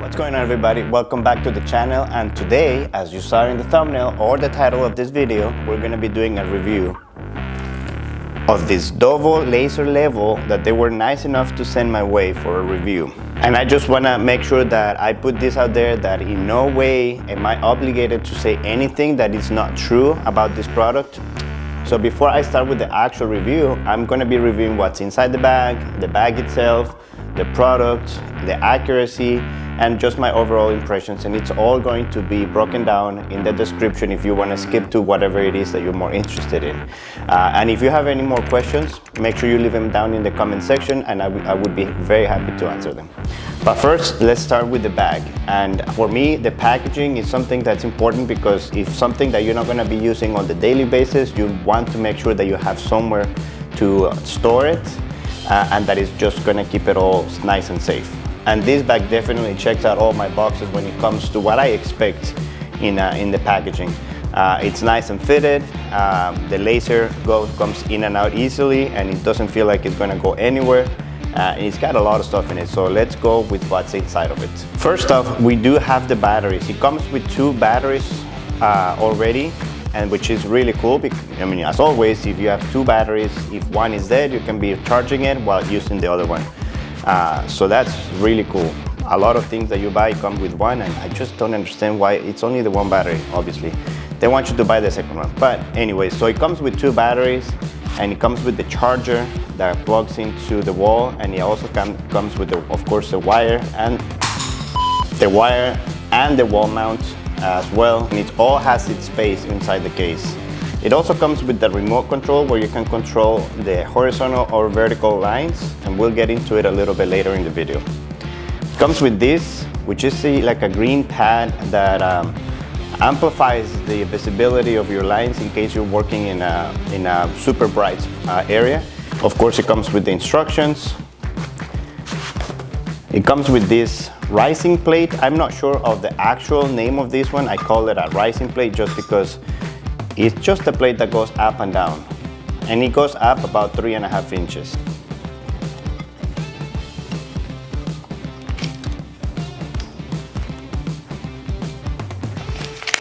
What's going on, everybody? Welcome back to the channel, and today, as you saw in the thumbnail or the title of this video, we're going to be doing a review of this DOVOH laser level that they were nice enough to send my way for a review. And I just want to make sure that I put this out there, that in no way am I obligated to say anything that is not true about this product. So before I start with the actual review, I'm going to be reviewing what's inside the bag itself, the product, the accuracy, and just my overall impressions, and it's all going to be broken down in the description if you want to skip to whatever it is that you're more interested in. And if you have any more questions, make sure you leave them down in the comment section, and I would be very happy to answer them. But first, let's start with the bag. And for me, the packaging is something that's important, because if something that you're not going to be using on the daily basis, you want to make sure that you have somewhere to store it, and that is just going to keep it all nice and safe. And this bag definitely checks out all my boxes when it comes to what I expect in the packaging. It's nice and fitted. The laser comes in and out easily, and it doesn't feel like it's gonna go anywhere. It's got a lot of stuff in it, so let's go with what's inside of it. First off, we do have the batteries. It comes with 2 batteries already, and which is really cool. I mean, as always, if you have 2 batteries, if one is dead, you can be charging it while using the other one. So that's really cool. A lot of things that you buy come with one, and I just don't understand why it's only the 1 battery. Obviously they want you to buy the second one, but anyway, so it comes with 2 batteries, and it comes with the charger that plugs into the wall, and it also comes with of course the wire and the wall mount as well, and it all has its space inside the case. It also comes with the remote control, where you can control the horizontal or vertical lines, and we'll get into it a little bit later in the video. It comes with this, which is like a green pad that amplifies the visibility of your lines in case you're working in a super bright area. Of course, it comes with the instructions. It comes with this rising plate. I'm not sure of the actual name of this one. I call it a rising plate just because it's just a plate that goes up and down, and it goes up about 3.5 inches.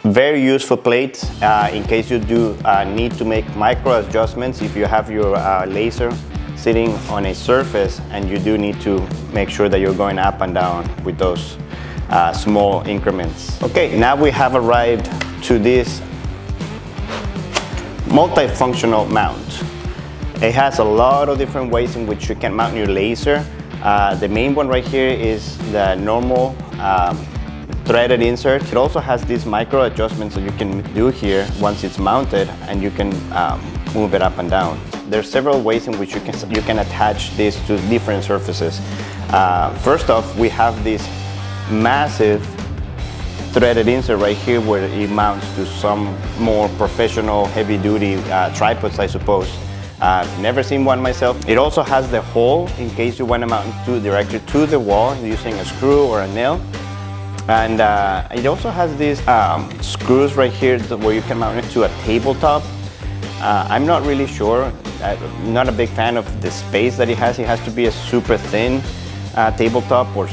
Very useful plate in case you do need to make micro adjustments. If you have your laser sitting on a surface and you do need to make sure that you're going up and down with those small increments. Okay, now we have arrived to this multifunctional mount. It has a lot of different ways in which you can mount your laser. The main one right here is the normal threaded insert. It also has these micro adjustments that you can do here once it's mounted, and you can move it up and down. There's several ways in which you can attach this to different surfaces. First off, we have this massive threaded insert right here, where it mounts to some more professional heavy-duty tripods, I suppose. I've never seen one myself. It also has the hole in case you want to mount it directly to the wall using a screw or a nail. And it also has these screws right here where you can mount it to a tabletop. I'm not really sure. I'm not a big fan of the space that it has. It has to be a super thin tabletop, or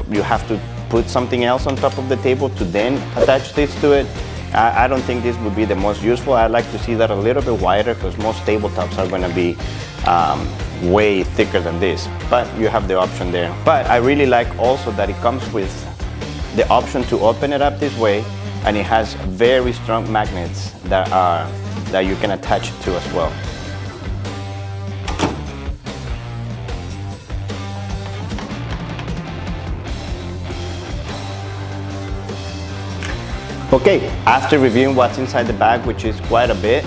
you have to put something else on top of the table to then attach this to it. I don't think this would be the most useful. I'd like to see that a little bit wider, because most tabletops are going to be way thicker than this, but you have the option there. But I really like also that it comes with the option to open it up this way, and it has very strong magnets that you can attach it to as well. Okay, after reviewing what's inside the bag, which is quite a bit,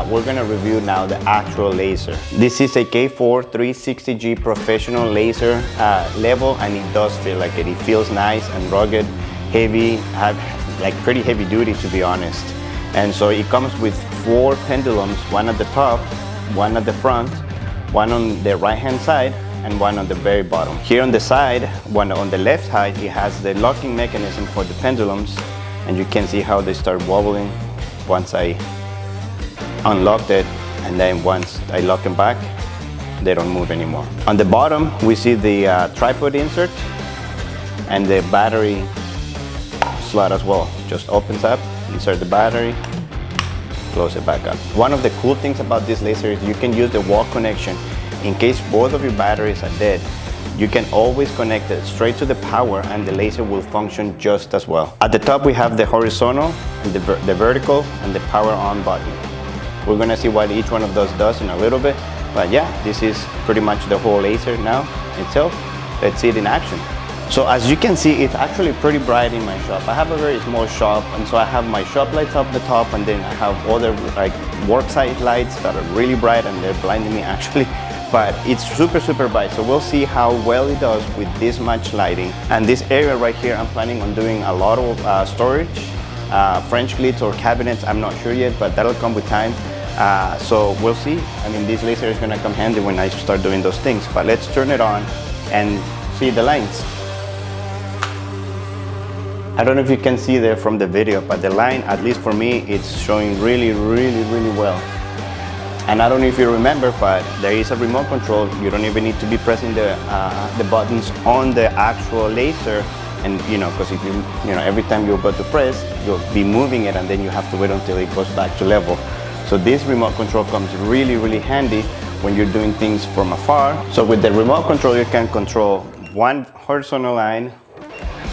we're gonna review now the actual laser. This is a K4 360G professional laser level, and it does feel like it. It feels nice and rugged, heavy, like pretty heavy duty, to be honest. And so it comes with 4 pendulums, one at the top, one at the front, one on the right-hand side, and one on the very bottom. Here on the side, one on the left side, it has the locking mechanism for the pendulums, and you can see how they start wobbling once I unlocked it, and then once I lock them back, they don't move anymore. On the bottom, we see the tripod insert, and the battery slot as well. Just opens up, insert the battery, close it back up. One of the cool things about this laser is you can use the wall connection. In case both of your batteries are dead, you can always connect it straight to the power and the laser will function just as well. At the top we have the horizontal, and the vertical, and the power on button. We're gonna see what each one of those does in a little bit, but yeah, this is pretty much the whole laser now itself. Let's see it in action. So as you can see, it's actually pretty bright in my shop. I have a very small shop, and so I have my shop lights up the top, and then I have other like worksite lights that are really bright and they're blinding me actually. But it's super bright, so we'll see how well it does with this much lighting. And this area right here, I'm planning on doing a lot of storage, French lids or cabinets, I'm not sure yet, but that'll come with time. So we'll see. I mean, this laser is gonna come handy when I start doing those things, but let's turn it on and see the lines. I don't know if you can see there from the video, but the line, at least for me, it's showing really well. And I don't know if you remember, but there is a remote control. You don't even need to be pressing the buttons on the actual laser. And you know, because if you know, every time you go to press, you'll be moving it and then you have to wait until it goes back to level. So this remote control comes really handy when you're doing things from afar. So with the remote control, you can control one horizontal line,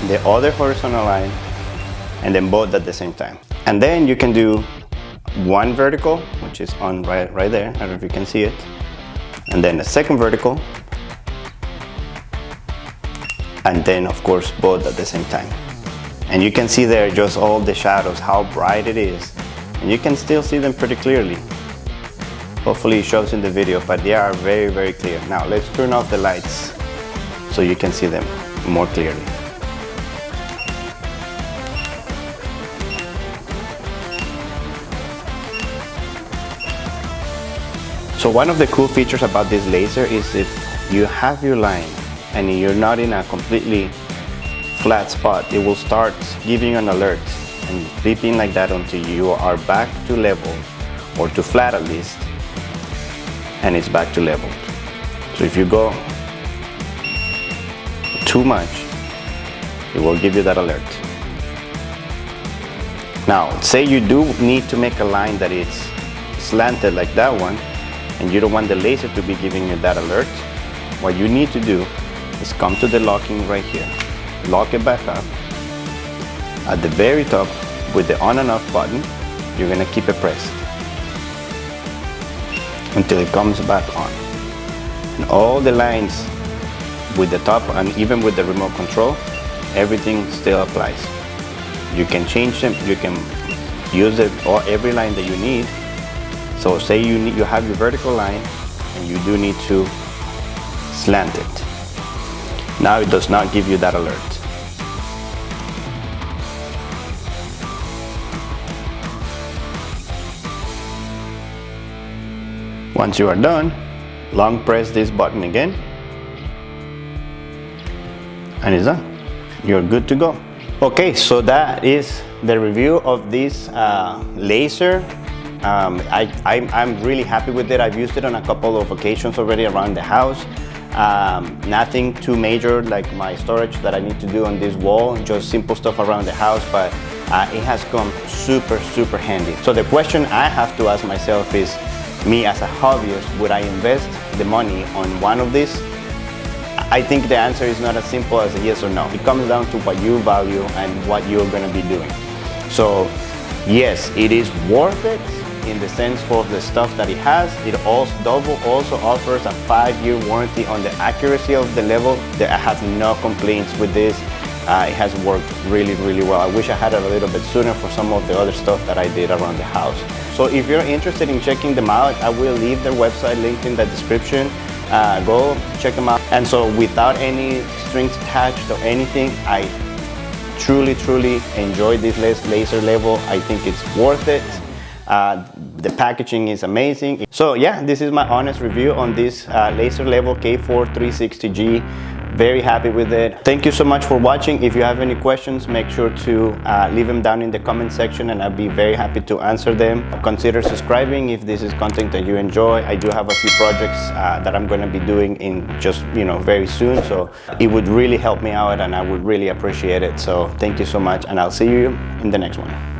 the other horizontal line, and then both at the same time. And then you can do one vertical, which is on right there. I don't know if you can see it. And then a second vertical. And then of course both at the same time. And you can see there just all the shadows, how bright it is. And you can still see them pretty clearly. Hopefully it shows in the video, but they are very clear. Now let's turn off the lights so you can see them more clearly. So one of the cool features about this laser is if you have your line and you're not in a completely flat spot, it will start giving you an alert and beeping like that until you are back to level, or to flat at least, and it's back to level. So if you go too much, it will give you that alert. Now, say you do need to make a line that is slanted like that one, and you don't want the laser to be giving you that alert, what you need to do is come to the locking right here, lock it back up. At the very top with the on and off button, you're gonna keep it pressed until it comes back on. And all the lines with the top and even with the remote control, everything still applies. You can change them, you can use it or every line that you need. So say you have your vertical line and you do need to slant it. Now it does not give you that alert. Once you are done, long press this button again and it's done. You're good to go. Okay, so that is the review of this laser. I'm really happy with it. I've used it on a couple of occasions already around the house. Nothing too major like my storage that I need to do on this wall, just simple stuff around the house, but it has come super handy. So the question I have to ask myself is, me as a hobbyist, would I invest the money on one of these? I think the answer is not as simple as a yes or no. It comes down to what you value and what you're going to be doing. So yes, it is worth it in the sense of the stuff that it has. DOVOH also offers a 5-year warranty on the accuracy of the level. I have no complaints with this. It has worked really well. I wish I had it a little bit sooner for some of the other stuff that I did around the house. So if you're interested in checking them out, I will leave their website linked in the description. Go check them out. And so without any strings attached or anything, I truly enjoyed this laser level. I think it's worth it. The packaging is amazing. So yeah, this is my honest review on this laser level K4 360G Very happy with it. Thank you so much for watching. If you have any questions, make sure to leave them down in the comment section and I'll be very happy to answer them. Consider subscribing if this is content that you enjoy. I do have a few projects that I'm going to be doing in just, very soon. So it would really help me out and I would really appreciate it. So thank you so much and I'll see you in the next one.